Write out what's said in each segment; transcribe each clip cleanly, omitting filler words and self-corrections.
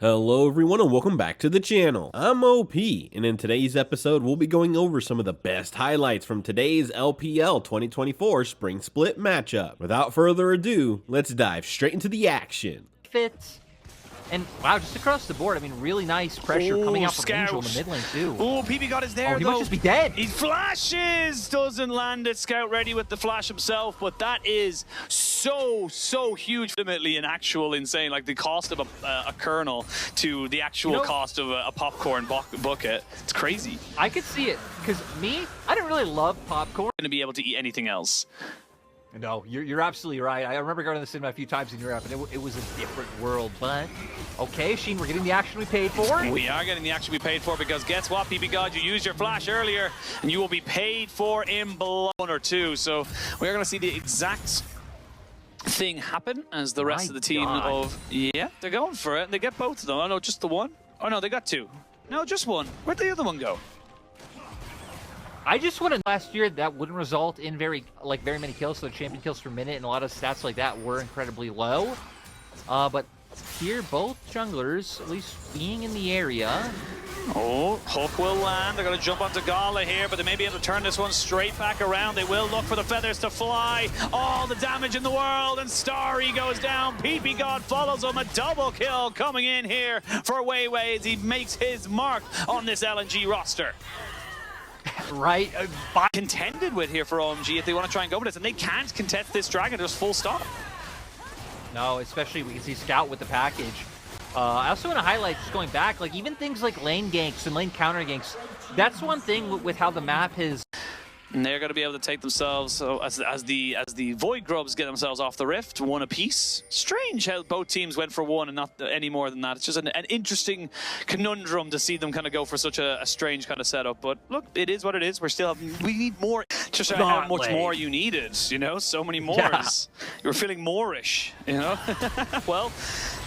Hello everyone and welcome back to the channel. I'm OP, and in today's episode we'll be going over some of the best highlights from today's LPL 2024 Spring Split matchup. Without further ado, let's dive straight into the action. Fits. And wow, just across the board, I mean, really nice pressure coming out from Angel in the mid lane too. Oh, PB is there, he might just be dead. He flashes, doesn't land it. Scout ready with the flash himself, but that is so huge. Ultimately, an actual insane, like the cost of a kernel to the actual cost of a popcorn bucket. It's crazy. I could see it, because I don't really love popcorn. To be able to eat anything else. No, you're absolutely right. I remember going to the cinema a few times in Europe, and it was a different world. But, okay, Sheen, we're getting the action we paid for. We are getting the action we paid for, because guess what, PB God? You used your flash earlier, and you will be paid for in below 1 or 2. So we're going to see the exact thing happen as the rest of the team they're going for it, and they get both of them. Oh, no, just the one? Oh, no, they got 2. No, just 1. Where'd the other one go? I just wanted last year that wouldn't result in very many kills, so the champion kills per minute and a lot of stats like that were incredibly low. But here, both junglers, at least being in the area. Oh, hook will land. They're going to jump onto Gala here, but they may be able to turn this one straight back around. They will look for the feathers to fly. All the damage in the world, and Starry goes down. PP God follows him. A double kill coming in here for Weiwei as he makes his mark on this LNG roster. Right, contended with here for OMG if they want to try and go with this, and they can't contest this dragon, just full stop. No, especially we can see Scout with the package. I also want to highlight, just going back, like even things like lane ganks and lane counter ganks, that's one thing with how the map has. And they're going to be able to take themselves, so as the Void Grubs get themselves off the rift, 1 apiece. Strange how both teams went for 1 and not any more than that. It's just an interesting conundrum to see them kind of go for such a strange kind of setup. But look, it is what it is. We need more. Just how much more you needed, you know? So many mores. Yeah. You were feeling Moorish, you know? Well,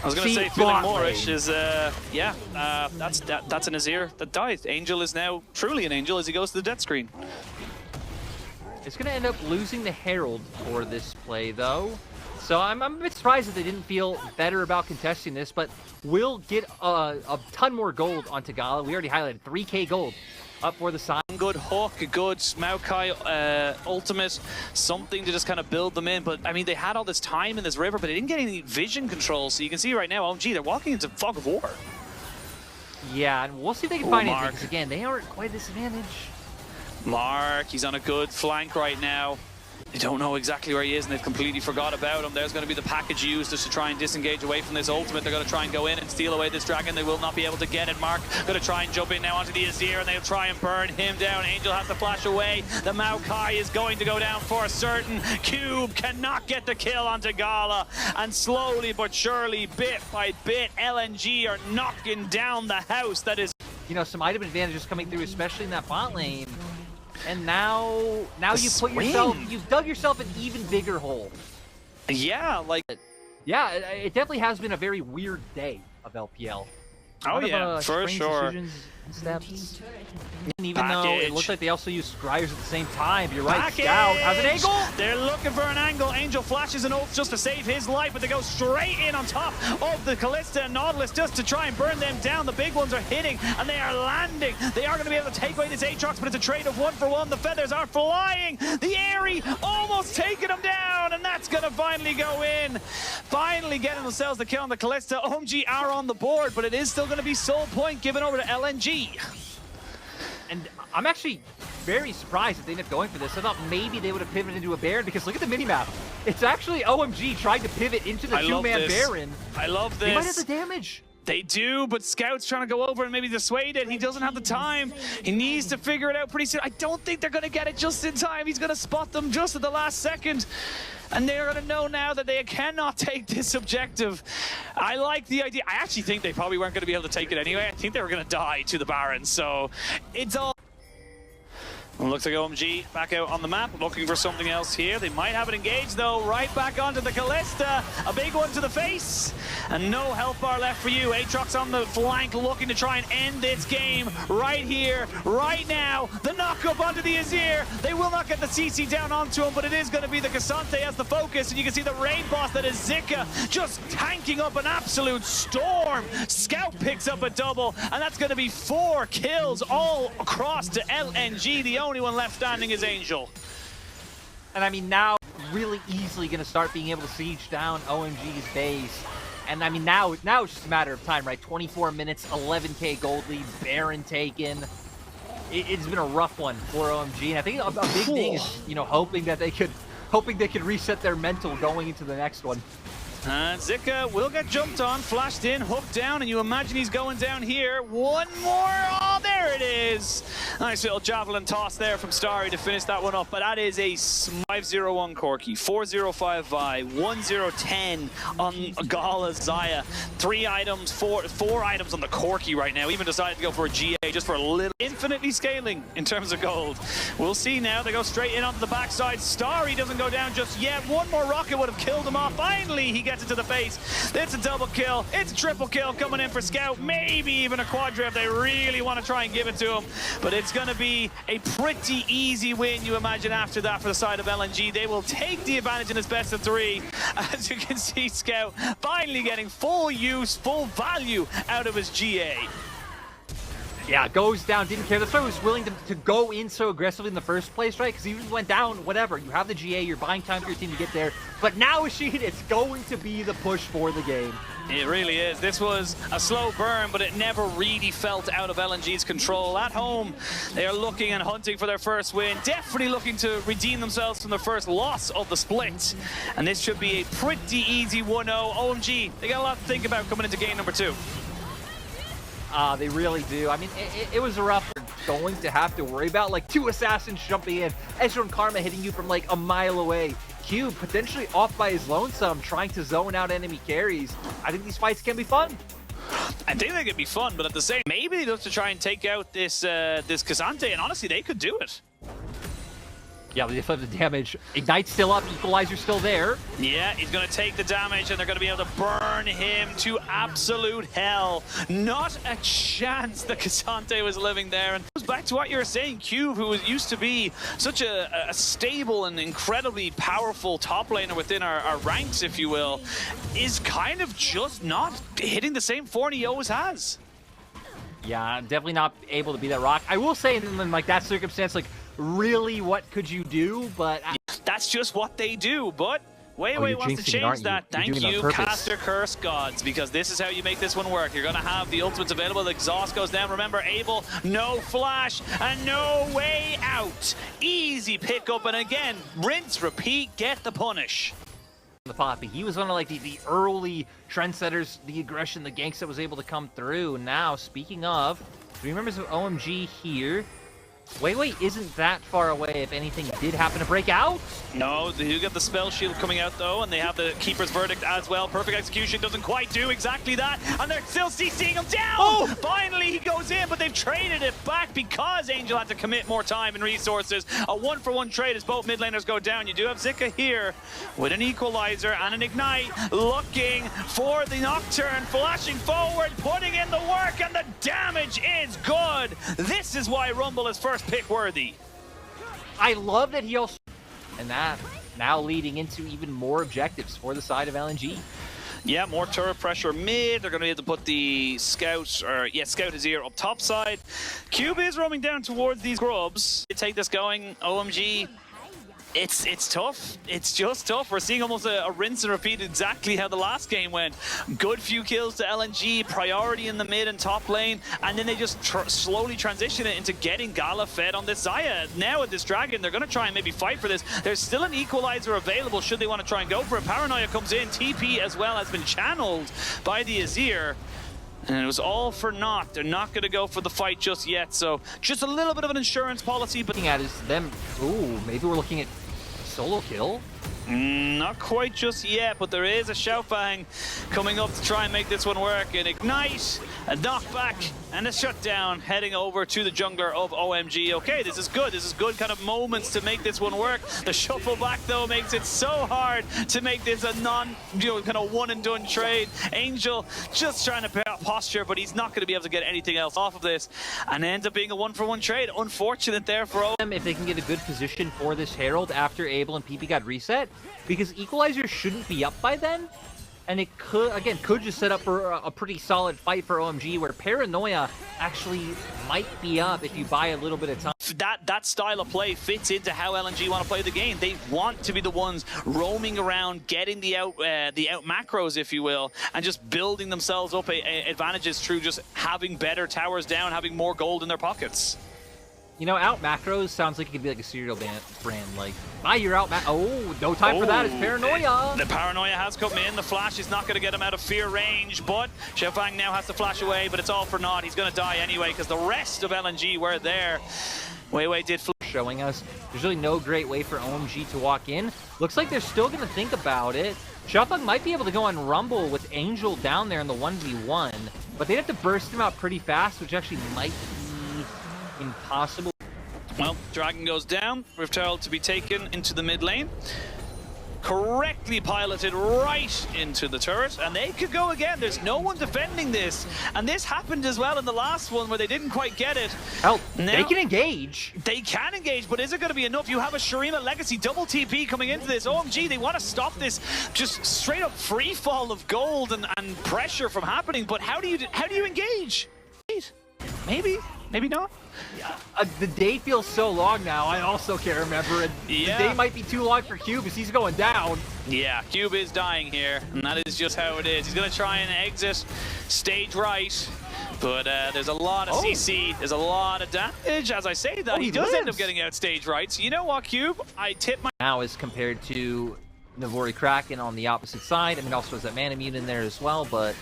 I was going to say feeling Moorish is, that's an Azir that died. Angel is now truly an angel as he goes to the death screen. It's going to end up losing the Herald for this play, though. So I'm a bit surprised that they didn't feel better about contesting this, but we'll get a ton more gold onto Gala. We already highlighted 3K gold up for the side. Good hook, good Maokai ultimate, something to just kind of build them in. But, I mean, they had all this time in this river, but they didn't get any vision control. So you can see right now, OMG, they're walking into fog of war. Yeah, and we'll see if they can find anything, because, again, they aren't quite a disadvantage. Mark, he's on a good flank right now. They don't know exactly where he is, and they've completely forgot about him. There's going to be the package used just to try and disengage away from this ultimate. They're going to try and go in and steal away this dragon. They will not be able to get it. Mark going to try and jump in now onto the Azir, and they'll try and burn him down. Angel has to flash away. The Maokai is going to go down for certain. Cube cannot get the kill onto Gala, and slowly but surely, bit by bit, LNG are knocking down the house that is... You know, some item advantages coming through, especially in that bot lane. And now you've dug yourself an even bigger hole. Yeah, like... Yeah, it definitely has been a very weird day of LPL. Oh yeah, for sure. Steps. And even though it looks like they also use Scryers at the same time, you're right, Scout has an angle! They're looking for an angle. Angel flashes an ult just to save his life, but they go straight in on top of the Kalista and Nautilus just to try and burn them down. The big ones are hitting, and they are landing. They are going to be able to take away this Aatrox, but it's a trade of 1 for 1. The feathers are flying. The Aerie almost taking them down, and that's going to finally go in. Finally getting themselves the kill on the Kalista. OMG are on the board, but it is still going to be sole point given over to LNG. And I'm actually very surprised that they ended up going for this. I thought maybe they would have pivoted into a Baron, because look at the minimap. It's actually OMG trying to pivot into the 2-man Baron. I love this. They might have the damage. They do, but Scout's trying to go over and maybe dissuade it. He doesn't have the time. He needs to figure it out pretty soon. I don't think they're going to get it just in time. He's going to spot them just at the last second. And they're going to know now that they cannot take this objective. I like the idea. I actually think they probably weren't going to be able to take it anyway. I think they were going to die to the Baron. So it's all... Well, looks like OMG back out on the map, looking for something else here. They might have it engaged though. Right back onto the Callista. A big one to the face. And no health bar left for you. Aatrox on the flank looking to try and end this game right here, right now. The knock up onto the Azir. They will not get the CC down onto him, but it is going to be the Cassante as the focus. And you can see the raid boss that is Zika just tanking up an absolute storm. Scout picks up a double, and that's going to be 4 kills all across to LNG. The only one left standing is Angel. And I mean, now really easily going to start being able to siege down OMG's base. And I mean, now it's just a matter of time, right? 24 minutes, 11k gold lead, Baron taken. It's been a rough one for OMG, and I think a big thing is, you know, hoping they could reset their mental going into the next one. And Zika will get jumped on, flashed in, hooked down, and you imagine he's going down here. One more. Oh, there it is. Nice little javelin toss there from Starry to finish that one up. But that is a 5-0-1 Corki, 4-0-5 Vi, 1-0-10 on Gala Zaya. 3 items, 4 items on the Corki right now. Even decided to go for a GA just for a little. Infinitely scaling in terms of gold. We'll see now. They go straight in onto the backside. Starry doesn't go down just yet. One more rocket would have killed him off. Finally, he gets it to the face. It's a double kill. It's a triple kill coming in for Scout. Maybe even a quadra if they really want to try and give it to him. But it's going to be a pretty easy win, you imagine, after that for the side of LNG. They will take the advantage in this best of 3. As you can see, Scout finally getting full use, full value out of his GA. Yeah, goes down, didn't care. That's why I was willing to go in so aggressively in the first place, right? Because he went down, whatever. You have the GA, you're buying time for your team to get there. But now, Sheet, it's going to be the push for the game. It really is. This was a slow burn, but it never really felt out of LNG's control. At home, they are looking and hunting for their first win. Definitely looking to redeem themselves from their first loss of the split. And this should be a pretty easy 1-0. OMG, they got a lot to think about coming into game number 2. They really do. I mean, it was a rough one. Going to have to worry about like 2 assassins jumping in, Ezra and Karma hitting you from like a mile away, Cube potentially off by his lonesome trying to zone out enemy carries. I think these fights can be fun. I think they could be fun, but at the same, maybe they have to try and take out this Cassante, and honestly, they could do it. Yeah, they flip the damage. Ignite's still up, Equalizer's still there. Yeah, he's going to take the damage, and they're going to be able to burn him to absolute hell. Not a chance that Cassante was living there. And it goes back to what you were saying, Cube, who used to be such a stable and incredibly powerful top laner within our ranks, if you will, is kind of just not hitting the same form he always has. Yeah, definitely not able to be that rock. I will say in like that circumstance, like, really, what could you do? But that's just what they do. But Wayway wants to change that. Thank you, Caster Curse Gods, because this is how you make this one work. You're going to have the ultimates available. The exhaust goes down. Remember, Abel, no flash and no way out. Easy pickup, and again, rinse, repeat, get the punish. The Poppy, he was one of like the early trendsetters, the aggression, the ganks that was able to come through. Now, speaking of, 3 members of OMG here. Wayway isn't that far away if anything did happen to break out. No, they do get the spell shield coming out though, and they have the Keeper's Verdict as well. Perfect execution doesn't quite do exactly that, and they're still CCing him down! Oh! Finally he goes in, but they've traded it back because Angel had to commit more time and resources. A 1-for-1 trade as both mid laners go down. You do have Zika here with an Equalizer and an Ignite, looking for the Nocturne, flashing forward, putting in the work, and the damage is good. This is why Rumble is first pick worthy. I love that he also, and that now leading into even more objectives for the side of LNG. Yeah, more turret pressure mid. They're going to be able to put the Scout, or yeah, Scout is here up top side. Cube is roaming down towards these grubs. They take this going, OMG. It's tough. It's just tough. We're seeing almost a rinse and repeat exactly how the last game went. Good few kills to LNG, priority in the mid and top lane, and then they just slowly transition it into getting Gala fed on this Zaya. Now with this Dragon, they're going to try and maybe fight for this. There's still an Equalizer available should they want to try and go for it. Paranoia comes in. TP as well has been channeled by the Azir. And it was all for naught. They're not going to go for the fight just yet, so just a little bit of an insurance policy. But looking at is them. Ooh, maybe we're looking at solo kill. Not quite just yet, but there is a Xiaofang coming up to try and make this one work. An ignite, a knockback, and a shutdown heading over to the jungler of OMG. Okay, this is good. This is good kind of moments to make this one work. The shuffle back, though, makes it so hard to make this a kind of one-and-done trade. Angel just trying to posture, but he's not going to be able to get anything else off of this, and ends up being a one-for-one trade. Unfortunate there for them if they can get a good position for this Herald after Abel and PP got reset, because Equalizer shouldn't be up by then, and it could just set up for a pretty solid fight for OMG, where Paranoia actually might be up if you buy a little bit of time. That style of play fits into how LNG want to play the game. They want to be the ones roaming around, getting the out macros, if you will, and just building themselves up advantages through just having better towers down, having more gold in their pockets. You know, out macros sounds like it could be like a cereal brand. Like, buy your out oh, no time for that. It's Paranoia. The Paranoia has come in. The flash is not going to get him out of fear range, but Xiaofang now has to flash away, but it's all for naught. He's going to die anyway because the rest of LNG were there. Weiwei did showing us there's really no great way for OMG to walk in. Looks like they're still going to think about it. Xiaofang might be able to go on Rumble with Angel down there in the 1v1, but they'd have to burst him out pretty fast, which actually might be impossible. Well, Dragon goes down. Rift to be taken into the mid lane. Correctly piloted right into the turret, and they could go again. There's no one defending this, and this happened as well in the last one where they didn't quite get it. Hell, they can engage. They can engage, but is it going to be enough? You have a Shurima Legacy double TP coming into this. OMG, they want to stop this just straight up free fall of gold and pressure from happening, but how do you engage? Maybe not. The day feels so long now. I also can't remember it. Yeah. The day might be too long for Cube as he's going down. Yeah, Cube is dying here, and that is just how it is. He's going to try and exit stage right, but there's a lot of CC, there's a lot of damage. As I say that, he does end up getting out stage right. So you know what, Cube? I tip my... Now as compared to Navori Kraken on the opposite side. I mean, also has that mana mute in there as well, but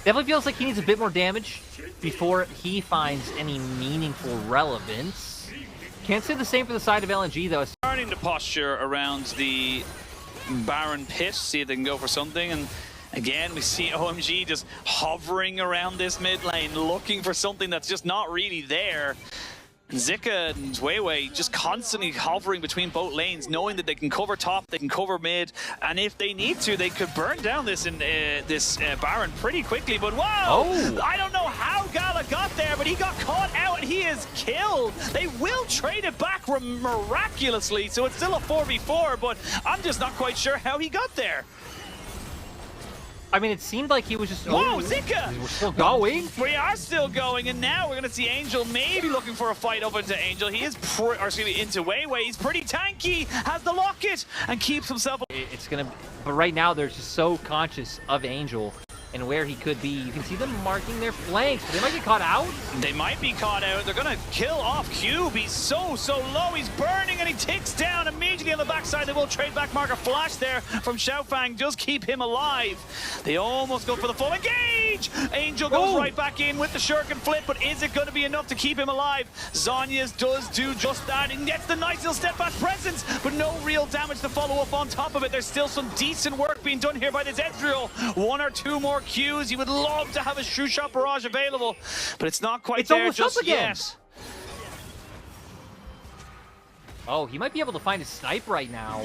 definitely feels like he needs a bit more damage before he finds any meaningful relevance. Can't say the same for the side of LNG, though. Starting to posture around the Baron pit, see if they can go for something. And again, we see OMG just hovering around this mid lane, looking for something that's just not really there. Zika and Weiwei just constantly hovering between both lanes, knowing that they can cover top, they can cover mid, and if they need to, they could burn down this Baron pretty quickly. But wow, I don't know how Gala got there, but he got caught out and he is killed. They will trade it back miraculously, so it's still a 4v4, but I'm just not quite sure how he got there. I mean, it seemed like he was just... Whoa, Zika! We're still going? We are still going, and now we're going to see Angel maybe looking for a fight up into Angel. He is, into Weiwei. He's pretty tanky, has the locket, and keeps himself... It's going to... But right now, they're just so conscious of Angel and where he could be. You can see them marking their flanks. They might get caught out. They might be caught out. They're going to kill off Cube. He's so low. He's burning, and he ticks down immediately on the backside. They will trade back marker flash there from Xiaofang. Just keep him alive. They almost go for the full engage. Angel goes right back in with the shuriken flip, but is it going to be enough to keep him alive? Zhonya's does do just that and gets the nice little step back presence, but no real damage to follow up on top of it. There's still some decent work being done here by this Ezreal. One or two more Qs. You would love to have a True Shot Barrage available, but it's not quite there just yet. Oh, he might be able to find a snipe right now.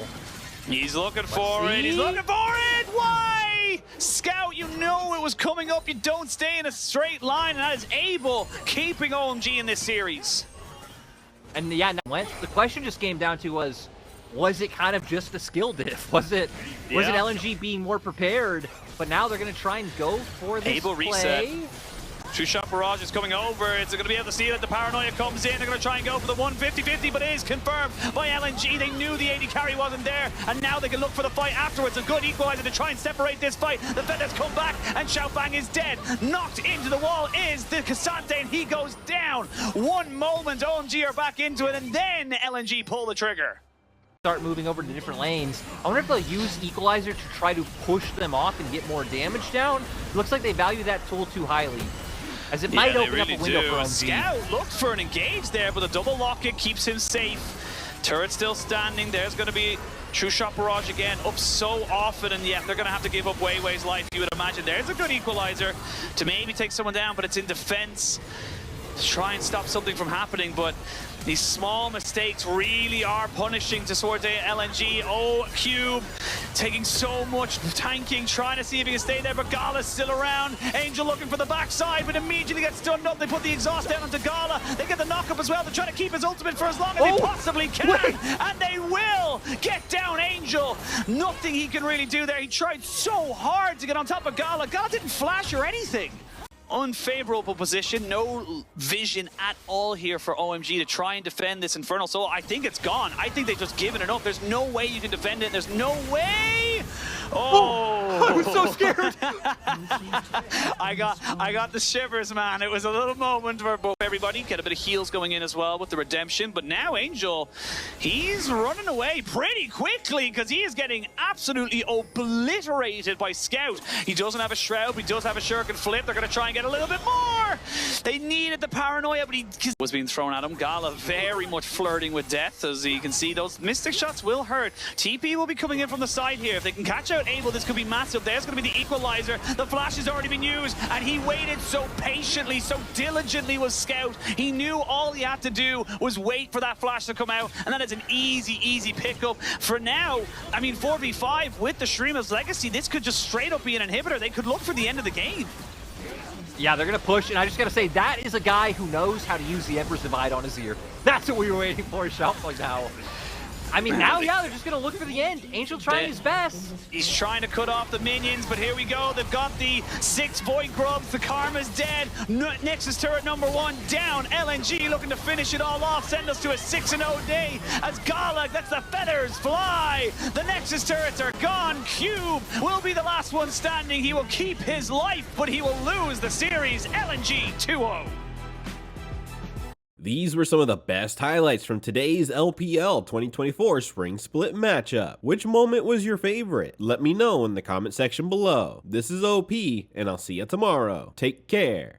He's looking for it. He's looking for it. Why? Scout, you know it was coming up. You don't stay in a straight line, and that is Abel keeping OMG in this series. And yeah, the question just came down to was it kind of just a skill diff? Was it LNG being more prepared? But now they're going to try and go for this Abel play. Reset. True Shot Barrage is coming over. It's going to be able to see that the Paranoia comes in. They're going to try and go for the 150-50, but it is confirmed by LNG. They knew the AD carry wasn't there, and now they can look for the fight afterwards. A good equalizer to try and separate this fight. The Feathers come back, and Xiaofang is dead. Knocked into the wall is the Cassante, and he goes down. One moment, OMG are back into it, and then LNG pull the trigger. Start moving over to different lanes. I wonder if they'll use Equalizer to try to push them off and get more damage down. It looks like they value that tool too highly, as it might open up a window for OMG. Scout looked for an engage there, but the double locket keeps him safe. Turret still standing. There's going to be True Shot Barrage again, up so often, and yeah, they're going to have to give up Weiwei's life, you would imagine. There's a good equalizer to maybe take someone down, but it's in defense to try and stop something from happening, but these small mistakes really are punishing towards LNG. Oh, Cube taking so much tanking, trying to see if he can stay there, but Gala's still around. Angel looking for the backside, but immediately gets stunned up. They put the exhaust down onto Gala. They get the knock-up as well. They're trying to keep his ultimate for as long as they possibly can, and they will get down Angel. Nothing he can really do there. He tried so hard to get on top of Gala. Gala didn't flash or anything. Unfavorable position, no vision at all here for OMG to try and defend this Infernal Soul. I think it's gone. I think they've just given it up. There's no way you can defend it. There's no way. Oh, I was so scared. I got the shivers, man. It was a little moment for both everybody. Get a bit of heals going in as well with the redemption. But now Angel, he's running away pretty quickly because he is getting absolutely obliterated by Scout. He doesn't have a shroud, but he does have a shuriken flip. They're going to try and get a little bit more. They needed the paranoia, but he was being thrown at him. Gala very much flirting with death, as you can see. Those mystic shots will hurt. TP will be coming in from the side here. If they can catch out Abel, this could be massive. There's going to be the equalizer. The flash has already been used, and he waited so patiently, so diligently with Scout. He knew all he had to do was wait for that flash to come out, and that is an easy pickup. For now, I mean, 4v5 with the Shrima's Legacy, this could just straight up be an inhibitor. They could look for the end of the game. Yeah, they're going to push, and I just got to say, that is a guy who knows how to use the Emperor's Divide on his ear. That's what we were waiting for, Shelf, like now. I mean, now, yeah, they're just going to look for the end. Angel trying his best. He's trying to cut off the minions, but here we go. They've got the 6 Void Grubs. The Karma's dead. Nexus turret number 1 down. LNG looking to finish it all off. Send us to a 6-0 day as Gala lets the feathers fly. The Nexus turrets are gone. Cube will be the last one standing. He will keep his life, but he will lose the series. LNG 2-0. These were some of the best highlights from today's LPL 2024 Spring Split matchup. Which moment was your favorite? Let me know in the comment section below. This is OP, and I'll see you tomorrow. Take care.